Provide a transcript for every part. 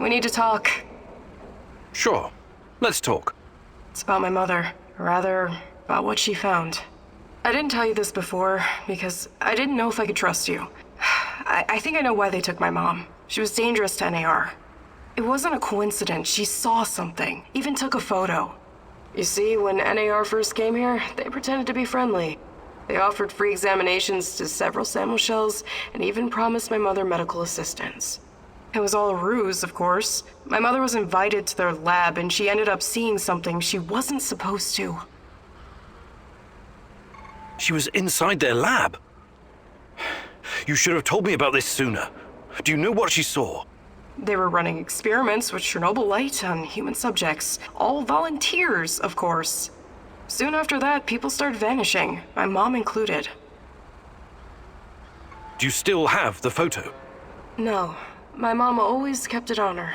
We need to talk. Sure. Let's talk. It's about my mother. Or rather, about what she found. I didn't tell you this before because I didn't know if I could trust you. I think I know why they took my mom. She was dangerous to NAR. It wasn't a coincidence. She saw something, even took a photo. You see, when NAR first came here, they pretended to be friendly. They offered free examinations to several sample shells and even promised my mother medical assistance. It was all a ruse, of course. My mother was invited to their lab and she ended up seeing something she wasn't supposed to. She was inside their lab. You should have told me about this sooner. Do you know what she saw? They were running experiments with Chernobylite on human subjects. All volunteers, of course. Soon after that, people started vanishing, my mom included. Do you still have the photo? No. My mom always kept it on her.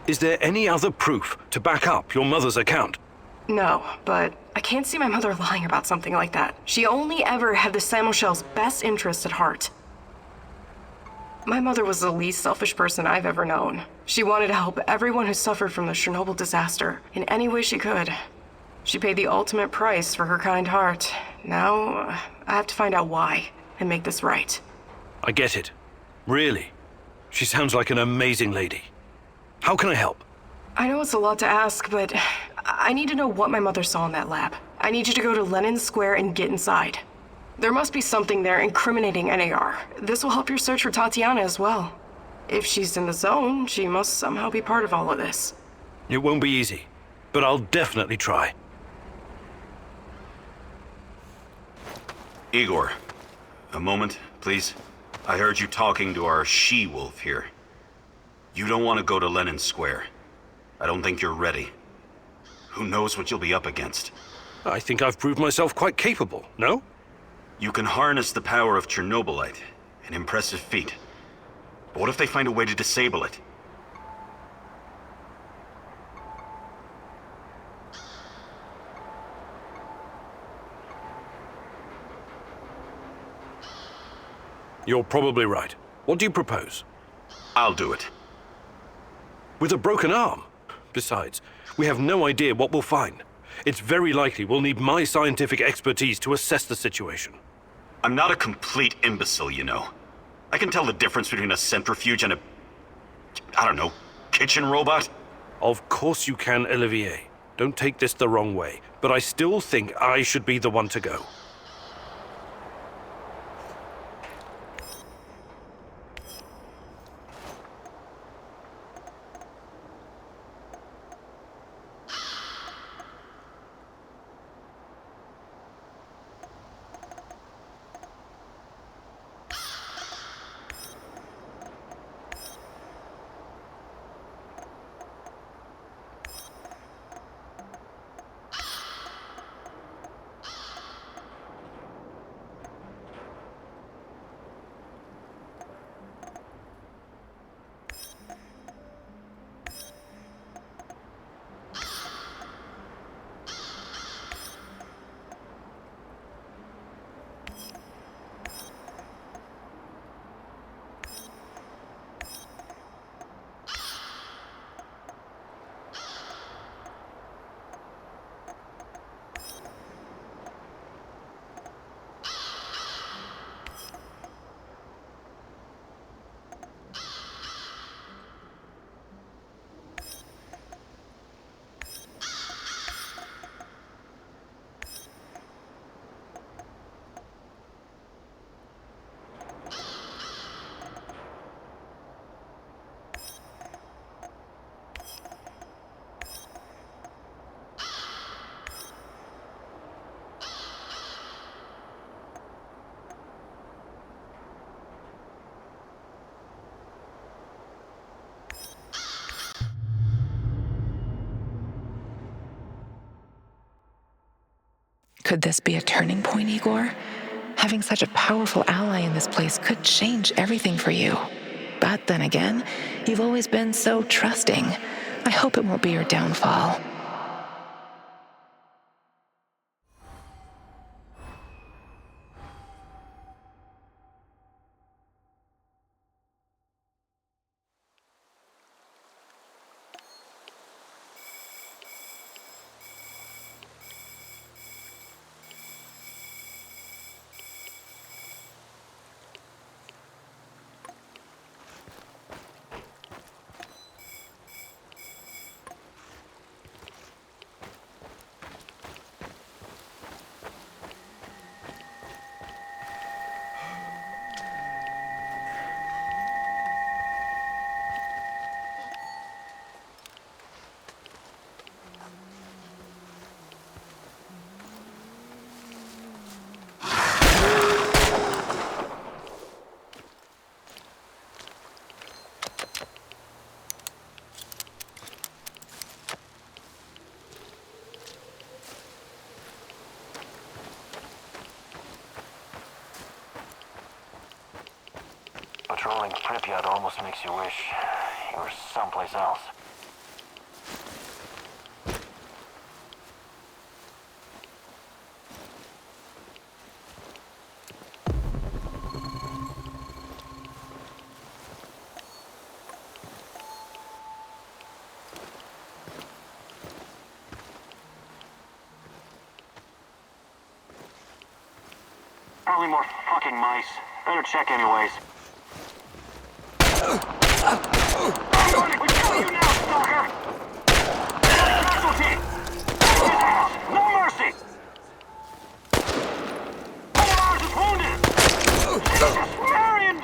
Is there any other proof to back up your mother's account? No, but I can't see my mother lying about something like that. She only ever had the Samuelshell's best interest at heart. My mother was the least selfish person I've ever known. She wanted to help everyone who suffered from the Chernobyl disaster in any way she could. She paid the ultimate price for her kind heart. Now, I have to find out why and make this right. I get it. Really. She sounds like an amazing lady. How can I help? I know it's a lot to ask, but I need to know what my mother saw in that lab. I need you to go to Lenin Square and get inside. There must be something there incriminating NAR. This will help your search for Tatiana as well. If she's in the zone, she must somehow be part of all of this. It won't be easy, but I'll definitely try. Igor, a moment, please. I heard you talking to our she-wolf here. You don't want to go to Lenin Square. I don't think you're ready. Who knows what you'll be up against? I think I've proved myself quite capable, no? You can harness the power of Chernobylite, an impressive feat. But what if they find a way to disable it? You're probably right. What do you propose? I'll do it. With a broken arm? Besides, we have no idea what we'll find. It's very likely we'll need my scientific expertise to assess the situation. I'm not a complete imbecile, you know. I can tell the difference between a centrifuge and I don't know, kitchen robot? Of course you can, Olivier. Don't take this the wrong way, but I still think I should be the one to go. Could this be a turning point, Igor? Having such a powerful ally in this place could change everything for you. But then again, you've always been so trusting. I hope it won't be your downfall. patrolling Pripyat almost makes you wish you were someplace else. Probably more fucking mice. Better check anyways. We got you now, stalker! Casualty! His ass! No mercy! One of ours is wounded! Jesus Marion!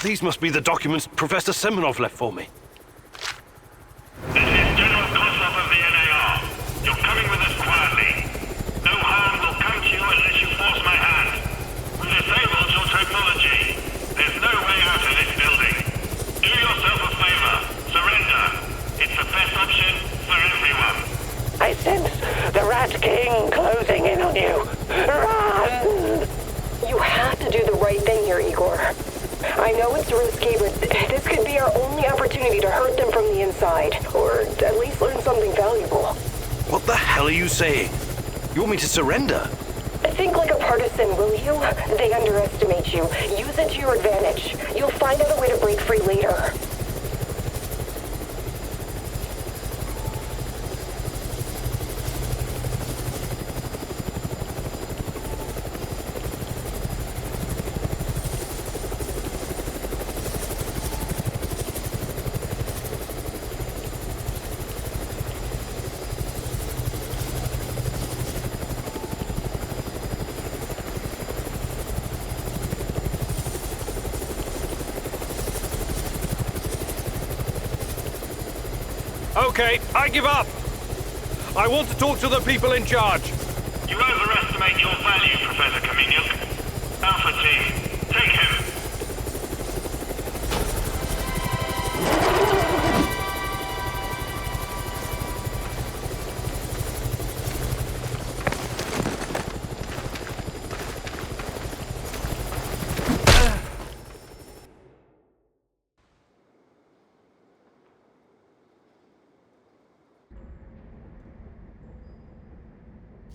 These must be the documents Professor Semenov left for me. This is General Kozlov of the NAR. You're coming with us quietly. No harm will come to you unless you force my hand. We disabled your technology. There's no way out of this building. Do yourself a favor. Surrender. It's the best option for everyone. I sense the Rat King closing in on you. Run! You have to do the right thing here, Igor. I know it's risky, but this could be our only opportunity to hurt them from the inside, or at least learn something valuable. What the hell are you saying? You want me to surrender? Think like a partisan, will you? They underestimate you. Use it to your advantage. You'll find out a way to break free later. Okay, I give up. I want to talk to the people in charge. You overestimate your value, Professor Kaminyuk. Alpha Team, take him.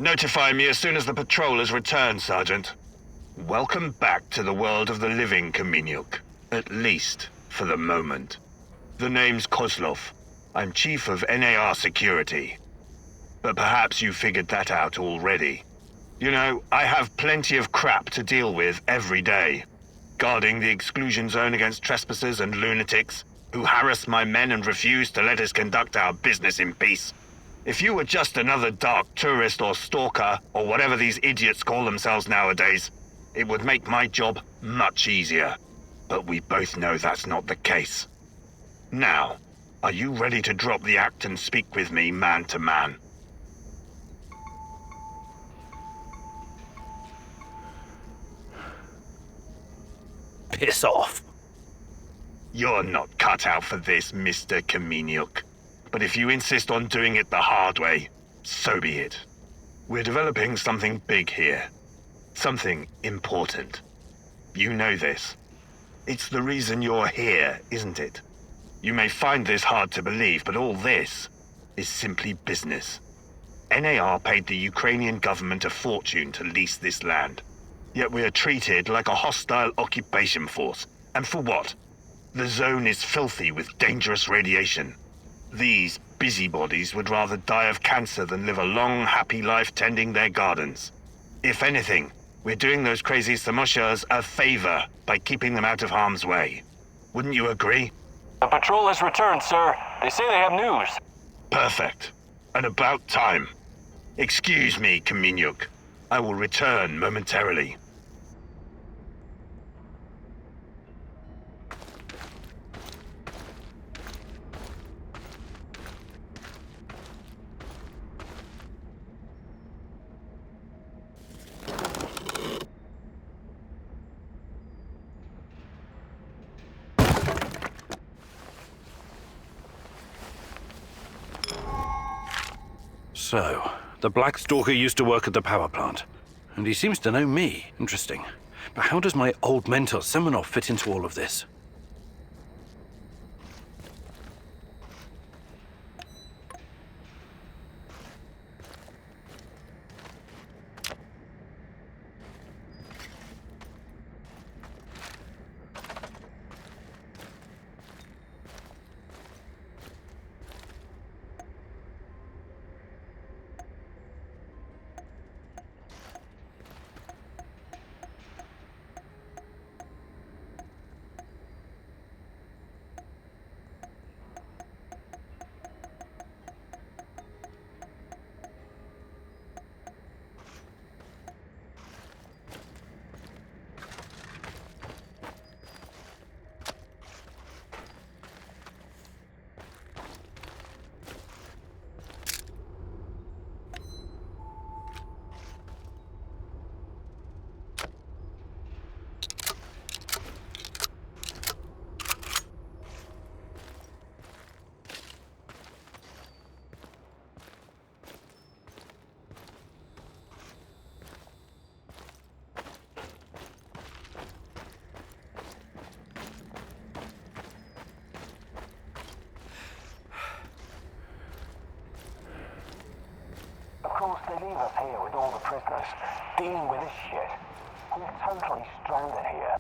Notify me as soon as the patrol has returned, Sergeant. Welcome back to the world of the living, Kaminyuk. At least, for the moment. The name's Kozlov. I'm Chief of NAR Security. But perhaps you figured that out already. You know, I have plenty of crap to deal with every day. Guarding the exclusion zone against trespassers and lunatics who harass my men and refuse to let us conduct our business in peace. If you were just another dark tourist or stalker, or whatever these idiots call themselves nowadays, it would make my job much easier. But we both know that's not the case. Now, are you ready to drop the act and speak with me man to man? Piss off. You're not cut out for this, Mr. Kaminyuk. But if you insist on doing it the hard way, so be it. We're developing something big here. Something important. You know this. It's the reason you're here, isn't it? You may find this hard to believe, but all this is simply business. NAR paid the Ukrainian government a fortune to lease this land. Yet we are treated like a hostile occupation force. And for what? The zone is filthy with dangerous radiation. These busybodies would rather die of cancer than live a long, happy life tending their gardens. If anything, we're doing those crazy Samoshas a favor by keeping them out of harm's way. Wouldn't you agree? The patrol has returned, sir. They say they have news. Perfect. And about time. Excuse me, Kaminyuk. I will return momentarily. So, the Black Stalker used to work at the power plant. And he seems to know me. Interesting. But how does my old mentor Semenov fit into all of this? they leave us here with all the prisoners, dealing with this shit, we're totally stranded here.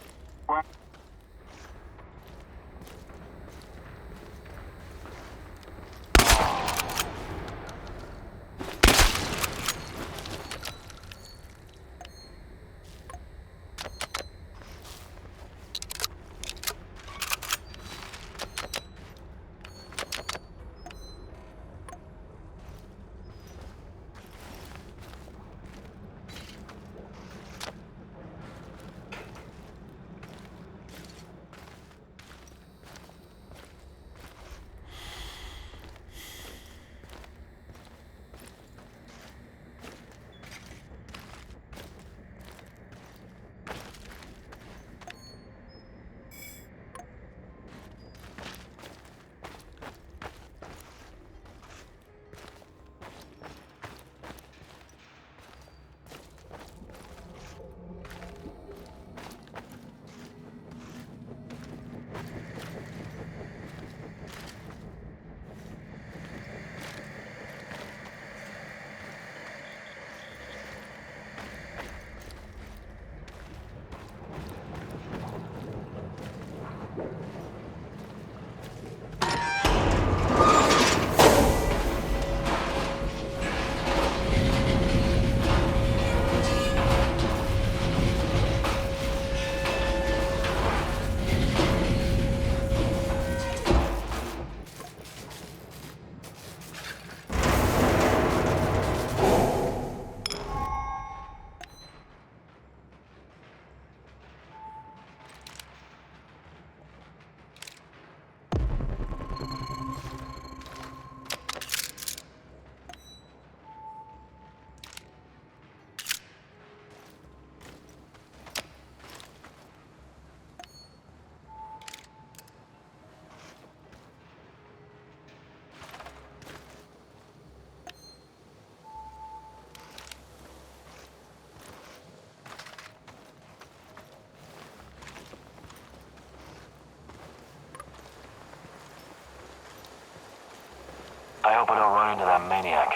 I hope I don't run into that maniac.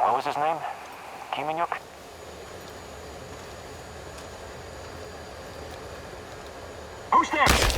What was his name? Kiminyuk? Who's there?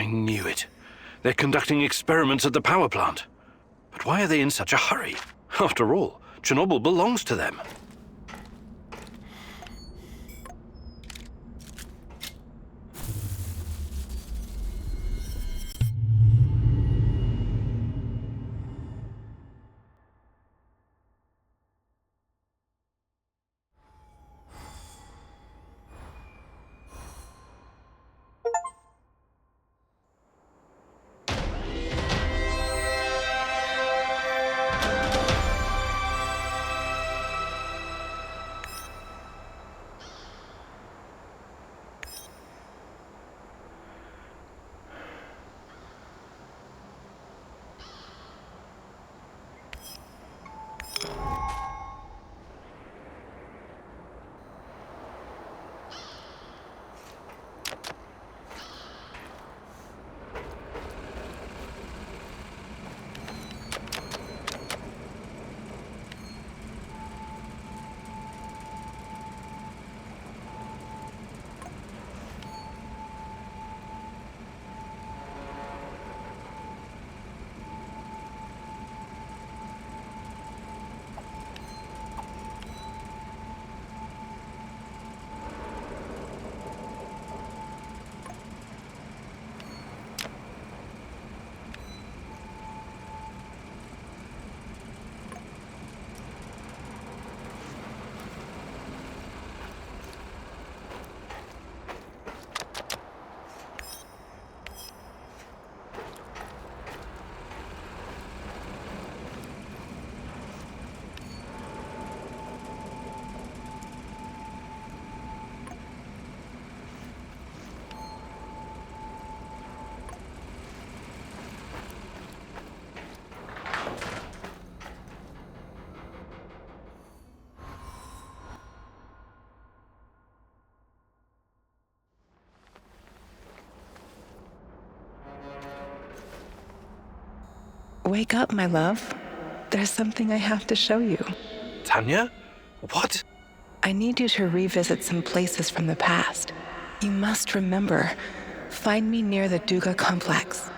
I knew it. They're conducting experiments at the power plant. But why are they in such a hurry? After all, Chernobyl belongs to them. Wake up, my love. There's something I have to show you. Tanya? What? I need you to revisit some places from the past. You must remember. Find me near the Duga complex.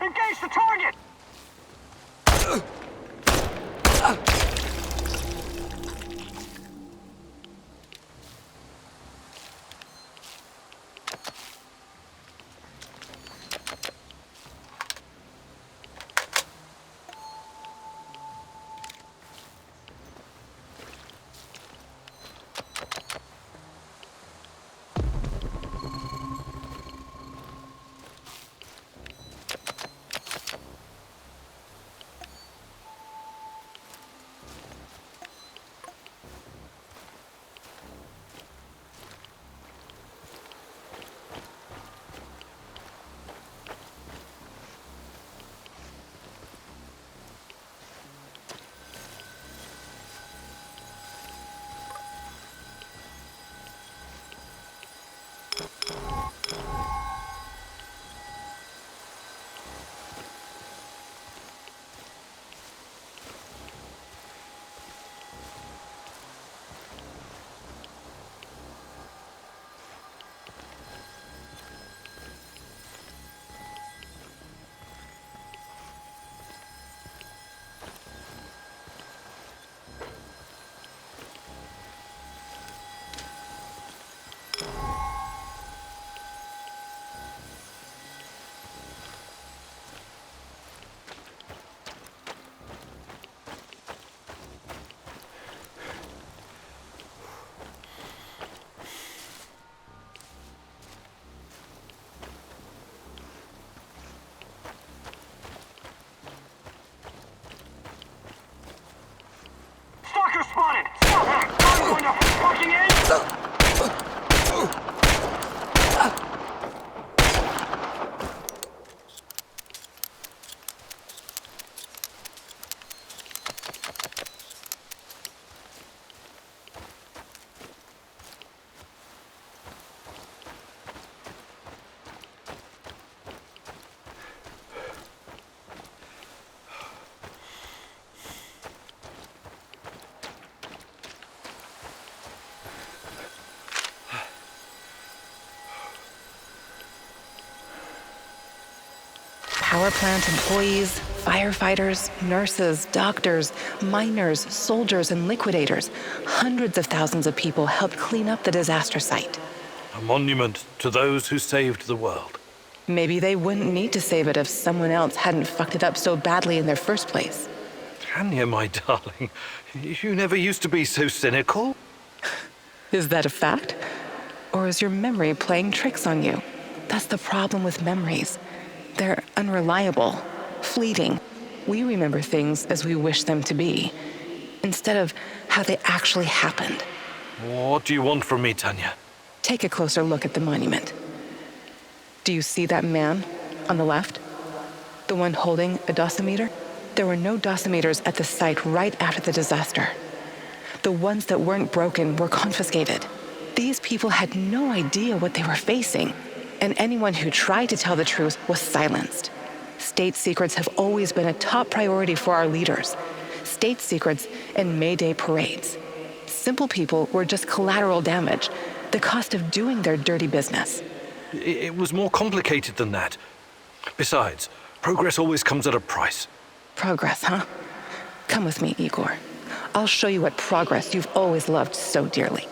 Engage the target! Stalker spotted! Stop him! I'm going to fucking in! Power plant employees, firefighters, nurses, doctors, miners, soldiers, and liquidators. Hundreds of thousands of people helped clean up the disaster site. A monument to those who saved the world. Maybe they wouldn't need to save it if someone else hadn't fucked it up so badly in their first place. Tanya, my darling, you never used to be so cynical. Is that a fact? Or is your memory playing tricks on you? That's the problem with memories. They're unreliable, fleeting. We remember things as we wish them to be, instead of how they actually happened. What do you want from me, Tanya? Take a closer look at the monument. Do you see that man on the left? The one holding a dosimeter? There were no dosimeters at the site right after the disaster. The ones that weren't broken were confiscated. These people had no idea what they were facing, and anyone who tried to tell the truth was silenced. State secrets have always been a top priority for our leaders. State secrets and May Day parades. Simple people were just collateral damage, the cost of doing their dirty business. It was more complicated than that. Besides, progress always comes at a price. Progress, huh? Come with me, Igor. I'll show you what progress you've always loved so dearly.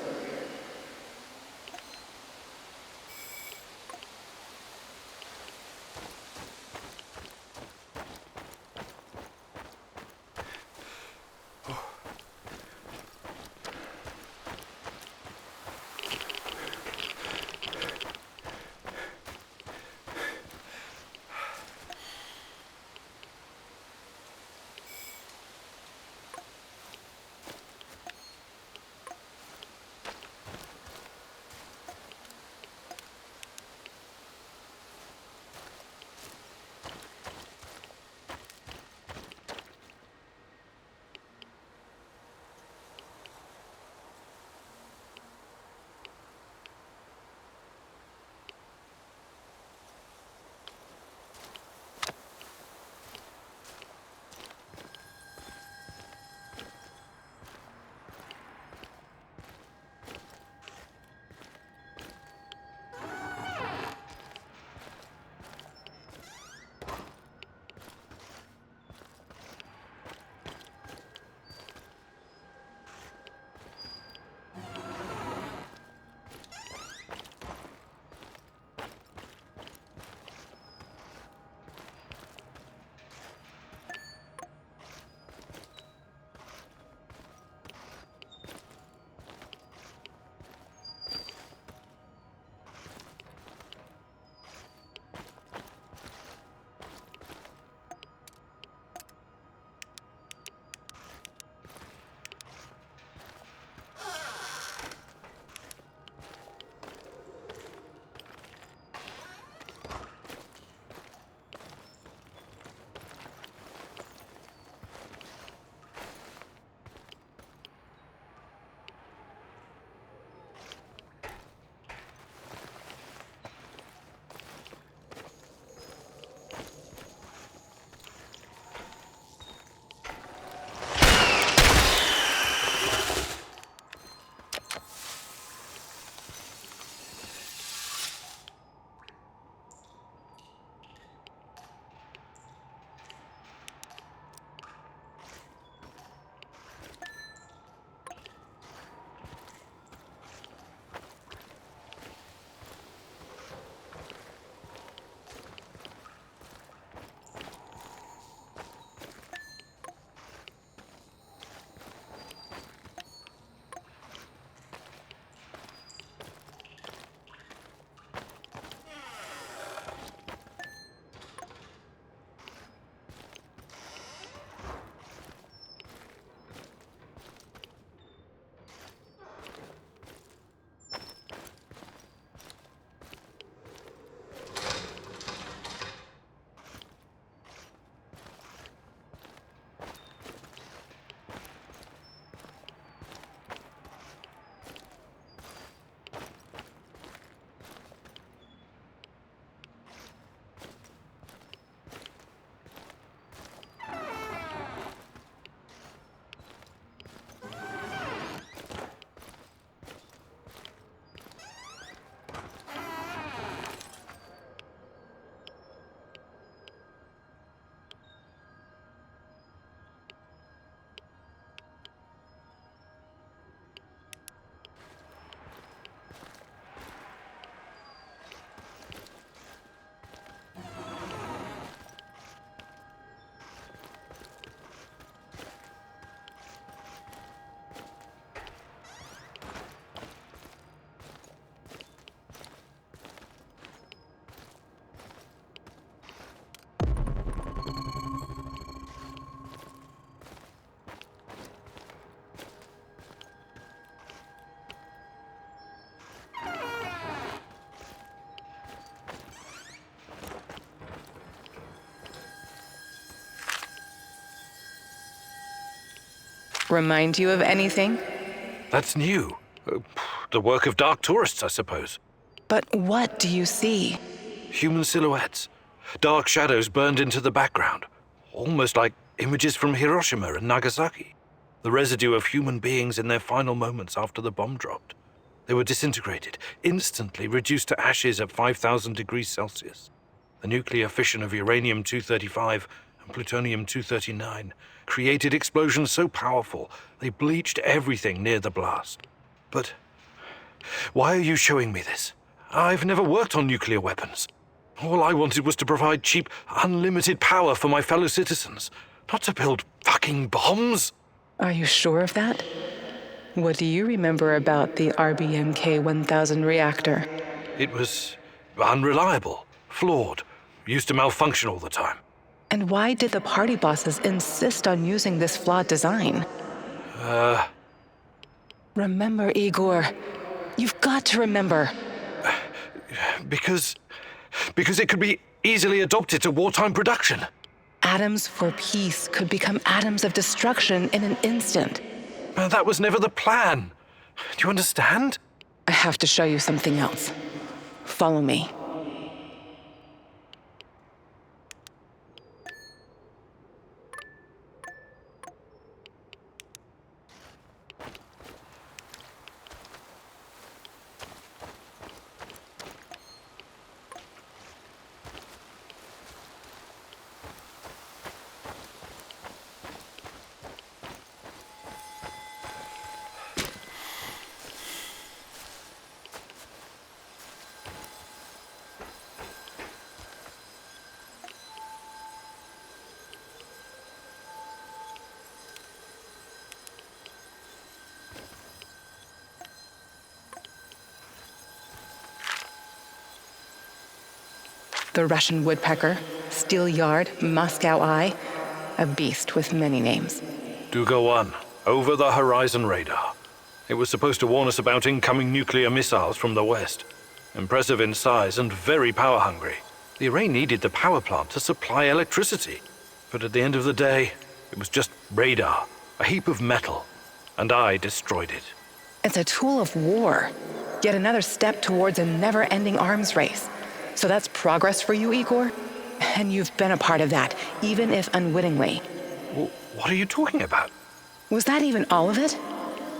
Remind you of anything? That's new. The work of dark tourists, I suppose. But what do you see? Human silhouettes. Dark shadows burned into the background. Almost like images from Hiroshima and Nagasaki. The residue of human beings in their final moments after the bomb dropped. They were disintegrated, instantly reduced to ashes at 5,000 degrees Celsius. The nuclear fission of uranium-235 and plutonium-239 created explosions so powerful they bleached everything near the blast. But why are you showing me this? I've never worked on nuclear weapons. All I wanted was to provide cheap, unlimited power for my fellow citizens, not to build fucking bombs. Are you sure of that? What do you remember about the RBMK-1000 reactor? It was unreliable, flawed, used to malfunction all the time. And why did the party bosses insist on using this flawed design? Remember, Igor. You've got to remember. Because it could be easily adopted to wartime production. Atoms for peace could become atoms of destruction in an instant. That was never the plan. Do you understand? I have to show you something else. Follow me. The Russian woodpecker, steel yard, Moscow eye, a beast with many names. Duga 1, over the horizon radar. It was supposed to warn us about incoming nuclear missiles from the west. Impressive in size and very power hungry. The array needed the power plant to supply electricity. But at the end of the day, it was just radar, a heap of metal, and I destroyed it. It's a tool of war, yet another step towards a never-ending arms race. So that's progress for you, Igor? And you've been a part of that, even if unwittingly. What are you talking about? Was that even all of it?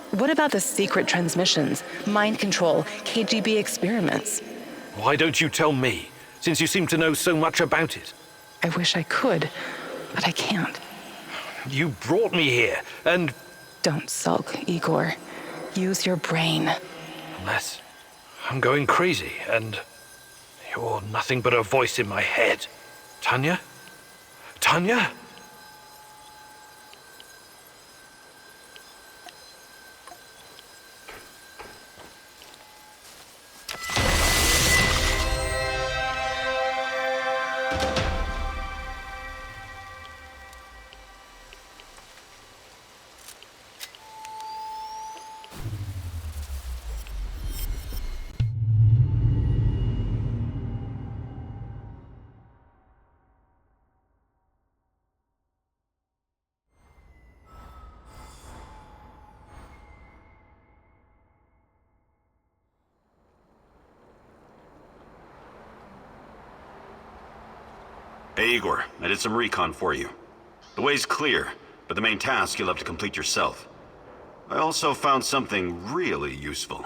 What about the secret transmissions, mind control, KGB experiments? Why don't you tell me, since you seem to know so much about it? I wish I could, but I can't. You brought me here, and... Don't sulk, Igor. Use your brain. Unless I'm going crazy, and... You're nothing but a voice in my head. Tanya? Tanya? Hey, Igor, I did some recon for you. The way's clear, but the main task you'll have to complete yourself. I also found something really useful.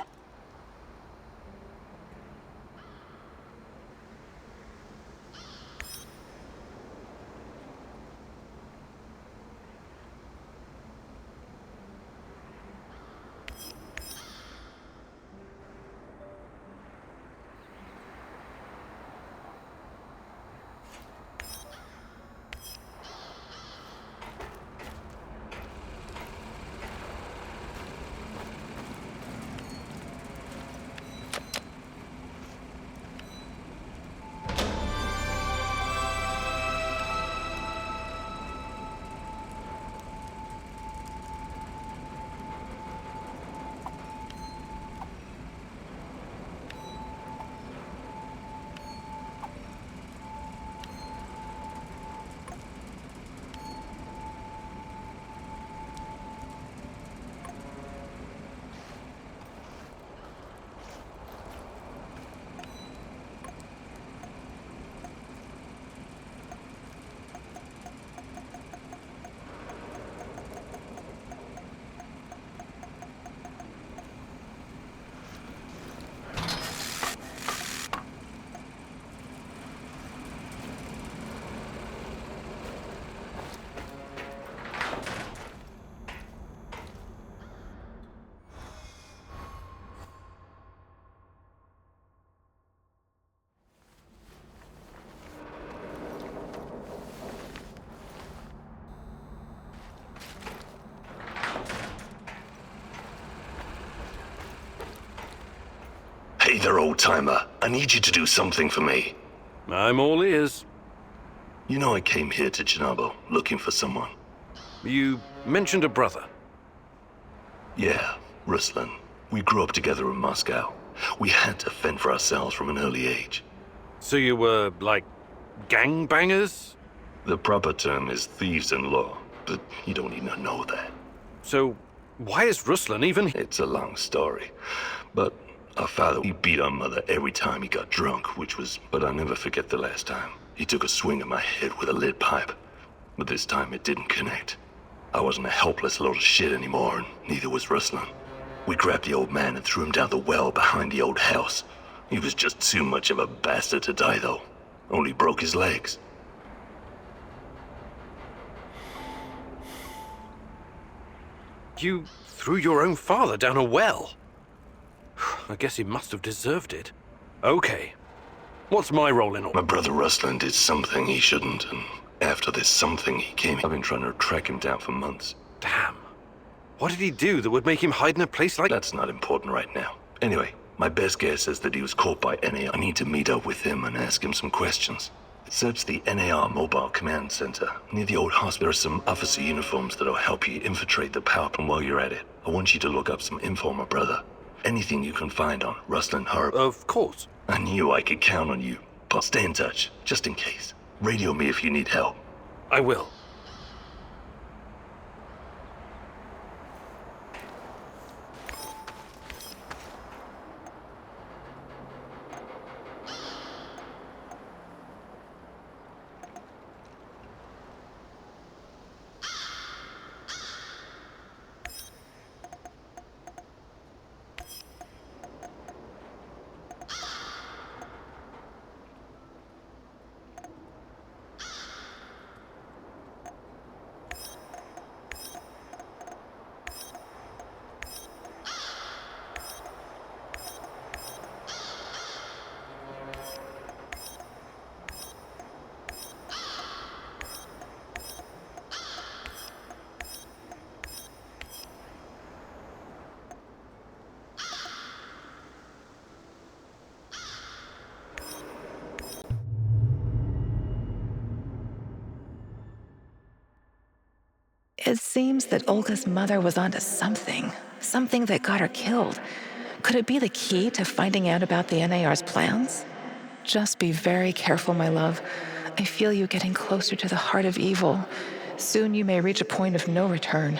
there, old-timer. I need you to do something for me. I'm all ears. You know I came here to Chernobyl looking for someone. You mentioned a brother. Yeah, Ruslan. We grew up together in Moscow. We had to fend for ourselves from an early age. So you were, like, gangbangers? The proper term is thieves-in-law, but you don't need to know that. So why is Ruslan even... It's a long story, but our father, he beat our mother every time he got drunk, but I'll never forget the last time. He took a swing at my head with a lead pipe, but this time it didn't connect. I wasn't a helpless load of shit anymore, and neither was Ruslan. We grabbed the old man and threw him down the well behind the old house. He was just too much of a bastard to die, though. Only broke his legs. You threw your own father down a well? I guess he must have deserved it. Okay. What's my role in all? My brother Ruslan did something he shouldn't, and after this something he came... I've been trying to track him down for months. Damn. What did he do that would make him hide in a place like... That's not important right now. Anyway, my best guess is that he was caught by NAR. I need to meet up with him and ask him some questions. Search the NAR Mobile Command Center. Near the old hospital, there are some officer uniforms that'll help you infiltrate the power plant while you're at it. I want you to look up some info on my brother. Anything you can find on Ruslan Harb. Of course. I knew I could count on you, but stay in touch, just in case. Radio me if you need help. I will. It seems that Olga's mother was onto something that got her killed. Could it be the key to finding out about the NAR's plans? Just be very careful, my love. I feel you getting closer to the heart of evil. Soon you may reach a point of no return.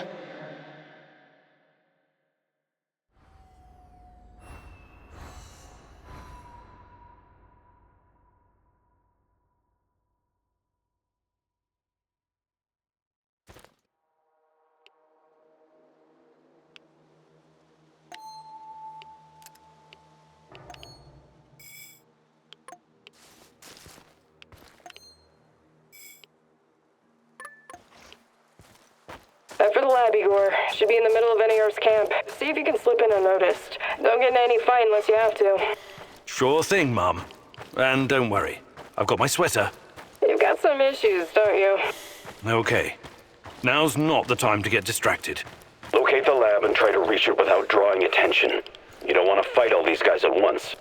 After the lab, Igor. Should be in the middle of NAR's camp. See if you can slip in unnoticed. Don't get in any fight unless you have to. Sure thing, Mum. And don't worry, I've got my sweater. You've got some issues, don't you? Okay. Now's not the time to get distracted. Locate the lab and try to reach it without drawing attention. You don't want to fight all these guys at once.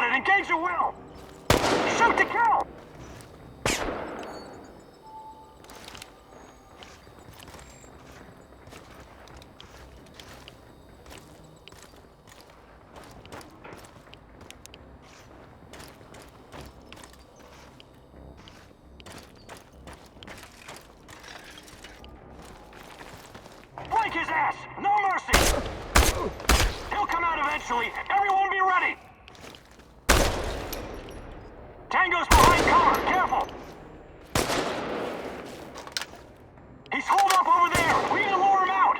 it! Engage at will! Shoot to kill! Flank his ass! No mercy! He'll come out eventually. Everyone be ready! Tango's behind cover. Careful! He's holed up over there. We need to lure him out.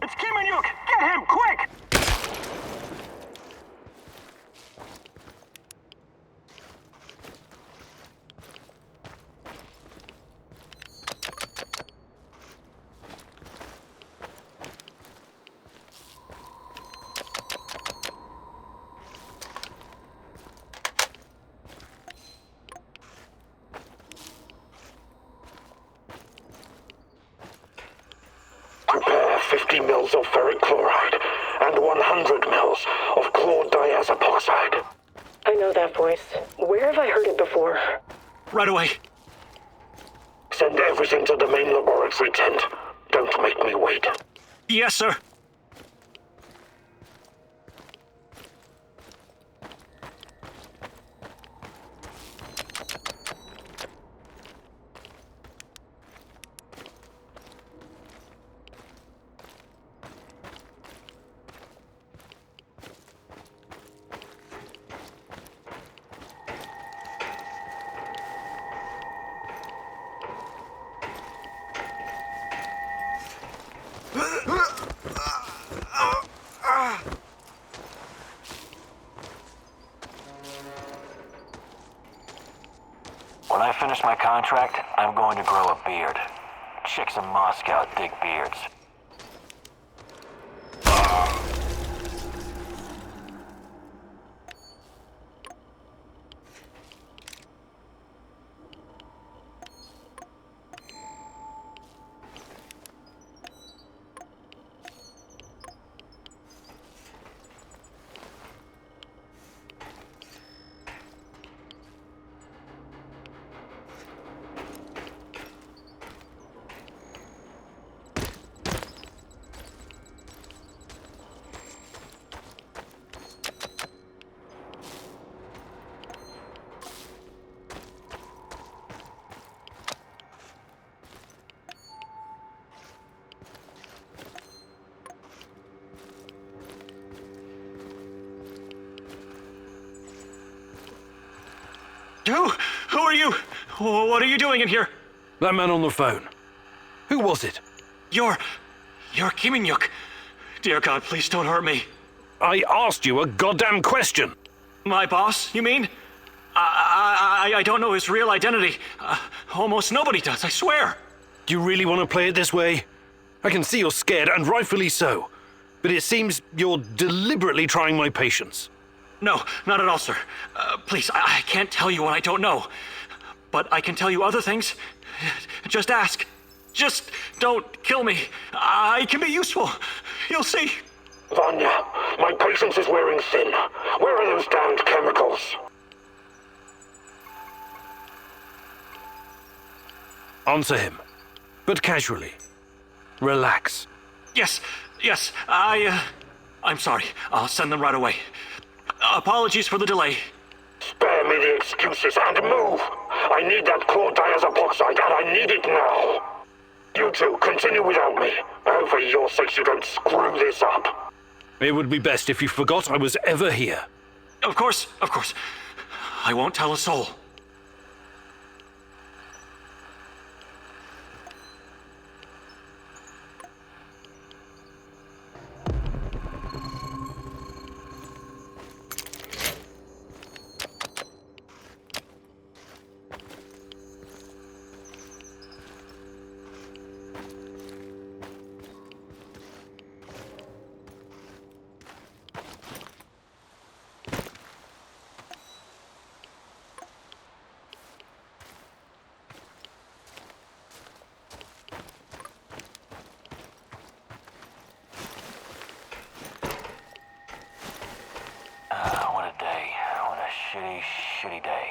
It's Kimanyuk! Get him, quick! Prepare 50 mils of ferric chloride and 100 mils of chlordiazepoxide. I know that voice. Where have I heard it before? Right away. Send everything to the main laboratory tent. Don't make me wait. Yes, sir. When I finish my contract, I'm going to grow a beard. Chicks in Moscow dig beards. Who are you? What are you doing in here? That man on the phone. Who was it? You're Kimanyuk. Dear God, please don't hurt me. I asked you a goddamn question. My boss, you mean? I don't know his real identity. Almost nobody does, I swear. Do you really want to play it this way? I can see you're scared, and rightfully so. But it seems you're deliberately trying my patience. No, not at all, sir. Please, I can't tell you what I don't know. But I can tell you other things. Just ask. Just don't kill me. I can be useful. You'll see. Vanya, my patience is wearing thin. Where are those damned chemicals? Answer him, but casually. Relax. Yes, I'm sorry. I'll send them right away. Apologies for the delay. Spare me the excuses and move! I need that chlordiazepoxide and I need it now! You two, continue without me. And for your sakes you don't screw this up. It would be best if you forgot I was ever here. Of course. I won't tell a soul. shitty day.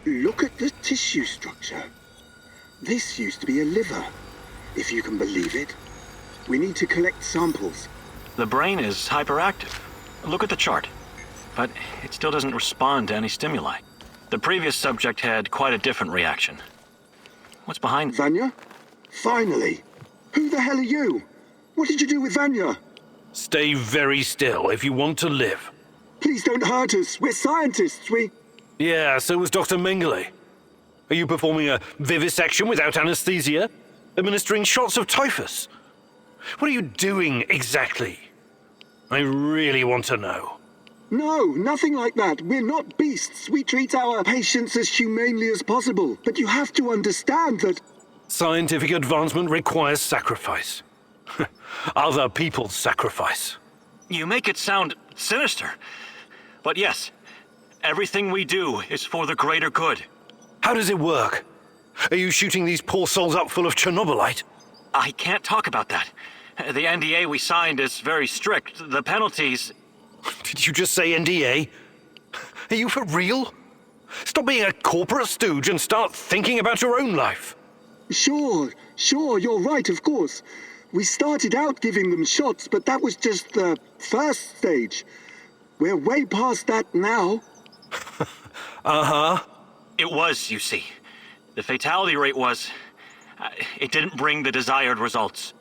Look at the tissue structure. This used to be a liver, if you can believe it. We need to collect samples. The brain is hyperactive. Look at the chart. But it still doesn't respond to any stimuli. The previous subject had quite a different reaction. What's behind... Vanya? Finally! Who the hell are you? What did you do with Vanya? Stay very still if you want to live. Please don't hurt us. We're scientists. Yeah, so was Dr. Mengele. Are you performing a vivisection without anesthesia? Administering shots of typhus? What are you doing exactly? I really want to know. No, nothing like that. We're not beasts. We treat our patients as humanely as possible. But you have to understand that... Scientific advancement requires sacrifice. Other people's sacrifice. You make it sound sinister. But yes, everything we do is for the greater good. How does it work? Are you shooting these poor souls up full of Chernobylite? I can't talk about that. The NDA we signed is very strict. The penalties... Did you just say NDA? Are you for real? Stop being a corporate stooge and start thinking about your own life. Sure, you're right, of course. We started out giving them shots, but that was just the first stage. We're way past that now. Uh-huh. It was, you see. The fatality rate was... it didn't bring the desired results.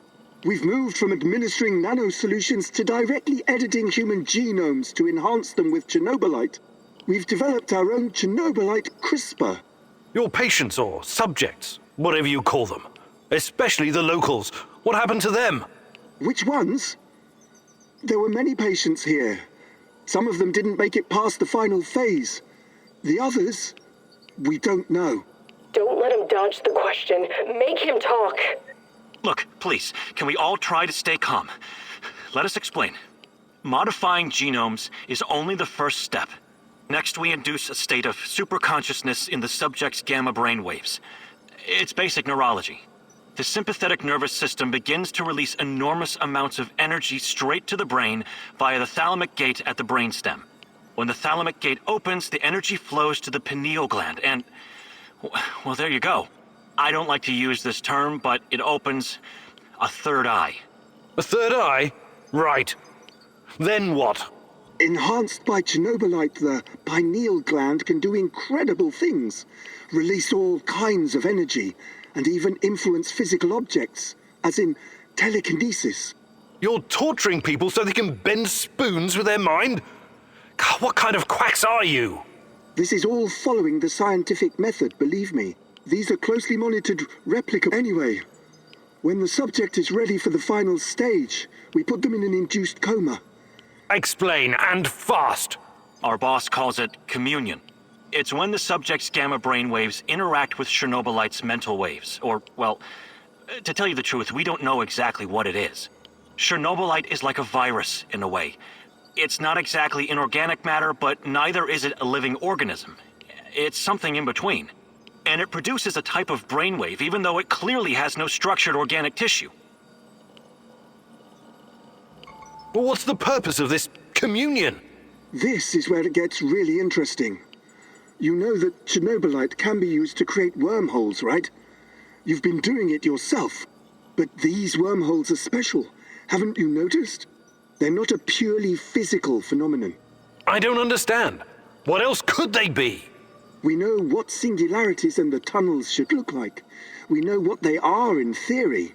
We've moved from administering nanosolutions to directly editing human genomes to enhance them with Chernobylite. We've developed our own Chernobylite CRISPR. Your patients or subjects, whatever you call them, especially the locals, what happened to them? Which ones? There were many patients here. Some of them didn't make it past the final phase. The others, we don't know. Don't let him dodge the question. Make him talk. Look, please, can we all try to stay calm? Let us explain. Modifying genomes is only the first step. Next, we induce a state of superconsciousness in the subject's gamma brain waves. It's basic neurology. The sympathetic nervous system begins to release enormous amounts of energy straight to the brain via the thalamic gate at the brainstem. When the thalamic gate opens, the energy flows to the pineal gland and... well, there you go. I don't like to use this term, but it opens a third eye. A third eye? Right. Then what? Enhanced by Chernobylite, the pineal gland can do incredible things. Release all kinds of energy, and even influence physical objects, as in telekinesis. You're torturing people so they can bend spoons with their mind? God, what kind of quacks are you? This is all following the scientific method, believe me. These are closely monitored replica anyway. When the subject is ready for the final stage, we put them in an induced coma. Explain, and fast. Our boss calls it communion. It's when the subject's gamma brain waves interact with Chernobylite's mental waves. Or, well, to tell you the truth, we don't know exactly what it is. Chernobylite is like a virus, in a way. It's not exactly inorganic matter, but neither is it a living organism. It's something in between. And it produces a type of brainwave, even though it clearly has no structured organic tissue. Well, what's the purpose of this communion? This is where it gets really interesting. You know that Chernobylite can be used to create wormholes, right? You've been doing it yourself. But these wormholes are special. Haven't you noticed? They're not a purely physical phenomenon. I don't understand. What else could they be? We know what singularities and the tunnels should look like. We know what they are in theory.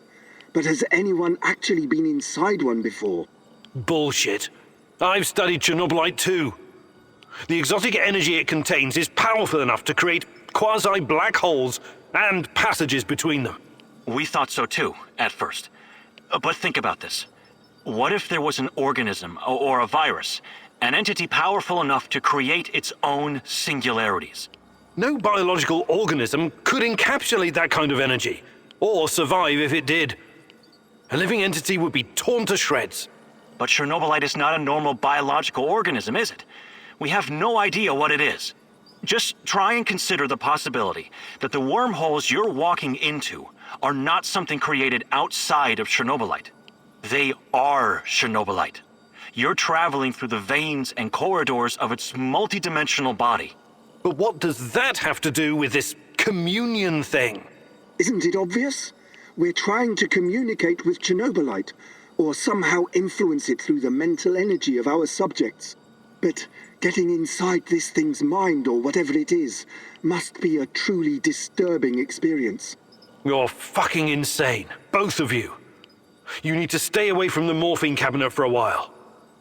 But has anyone actually been inside one before? Bullshit. I've studied Chernobylite too. The exotic energy it contains is powerful enough to create quasi-black holes and passages between them. We thought so too, at first. But think about this. What if there was an organism, or a virus, an entity powerful enough to create its own singularities? No biological organism could encapsulate that kind of energy, or survive if it did. A living entity would be torn to shreds. But Chernobylite is not a normal biological organism, is it? We have no idea what it is. Just try and consider the possibility that the wormholes you're walking into are not something created outside of Chernobylite. They are Chernobylite. You're traveling through the veins and corridors of its multidimensional body. But what does that have to do with this communion thing? Isn't it obvious? We're trying to communicate with Chernobylite, or somehow influence it through the mental energy of our subjects. But getting inside this thing's mind, or whatever it is, must be a truly disturbing experience. You're fucking insane, both of you. You need to stay away from the morphine cabinet for a while.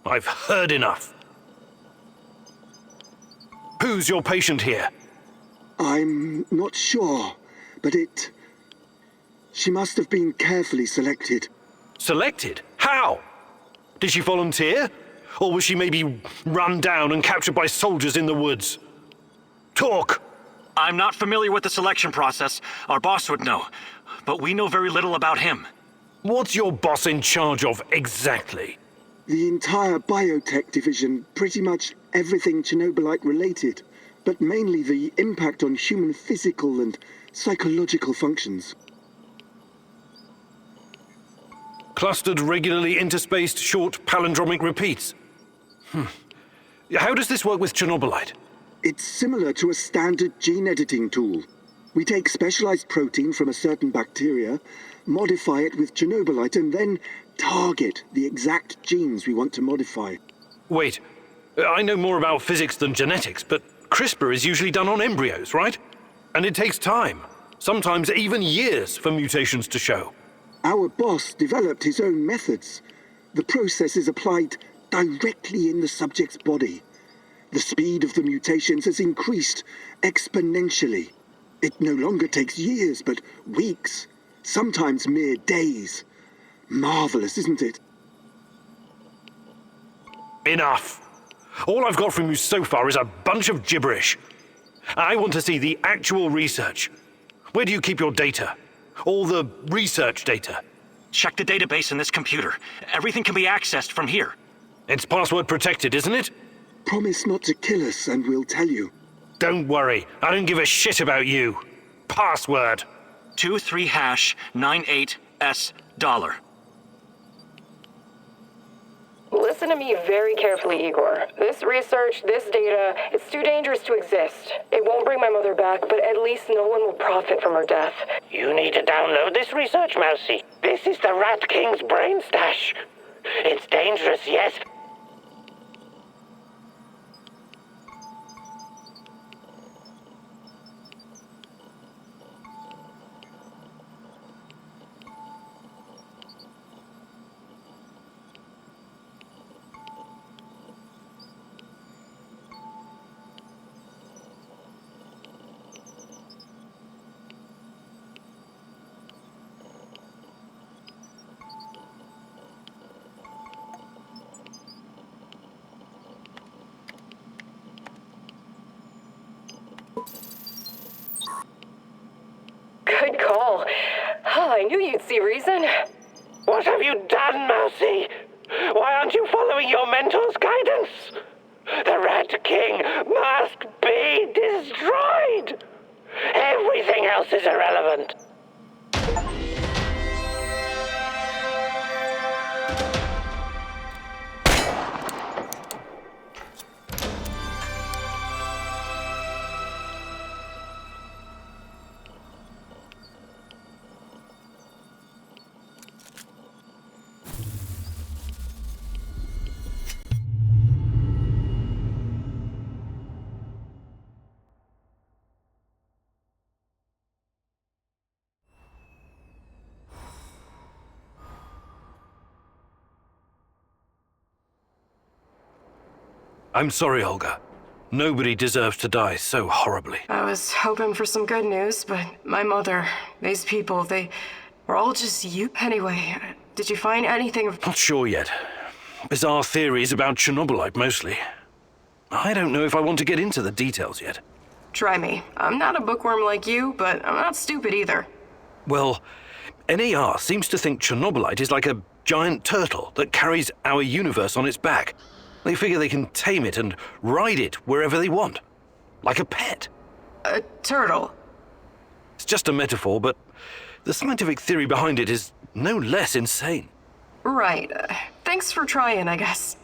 I've heard enough. Who's your patient here? I'm not sure, but she must have been carefully selected. Selected? How? Did she volunteer? Or was she maybe run down and captured by soldiers in the woods? Talk! I'm not familiar with the selection process. Our boss would know. But we know very little about him. What's your boss in charge of exactly? The entire biotech division, pretty much everything Chernobylite related, but mainly the impact on human physical and psychological functions. Clustered, regularly interspaced, short palindromic repeats. How does this work with Chernobylite? It's similar to a standard gene editing tool. We take specialized protein from a certain bacteria, modify it with Chernobylite, and then target the exact genes we want to modify. Wait, I know more about physics than genetics, but CRISPR is usually done on embryos, right? And it takes time, sometimes even years, for mutations to show. Our boss developed his own methods. The process is applied directly in the subject's body. The speed of the mutations has increased exponentially. It no longer takes years, but weeks, sometimes mere days. Marvelous, isn't it? Enough. All I've got from you so far is a bunch of gibberish. I want to see the actual research. Where do you keep your data? All the research data? Check the database in this computer. Everything can be accessed from here. It's password protected, isn't it? Promise not to kill us and we'll tell you. Don't worry, I don't give a shit about you. Password. 23#98S$. Listen to me very carefully, Igor. This research, this data, it's too dangerous to exist. It won't bring my mother back, but at least no one will profit from her death. You need to download this research, Mousy. This is the Rat King's brain stash. It's dangerous, yes, Good call. I knew you'd see reason. What have you done, Mousy? Why aren't you following your mentor's guidance? The Rat King must be destroyed. Everything else is irrelevant. I'm sorry, Olga. Nobody deserves to die so horribly. I was hoping for some good news, but my mother, these people, they were all just you. Anyway, did you find anything of... Not sure yet. Bizarre theories about Chernobylite, mostly. I don't know if I want to get into the details yet. Try me. I'm not a bookworm like you, but I'm not stupid either. Well, NAR seems to think Chernobylite is like a giant turtle that carries our universe on its back. They figure they can tame it and ride it wherever they want. Like a pet. A turtle? It's just a metaphor, but the scientific theory behind it is no less insane. Right. Thanks for trying, I guess.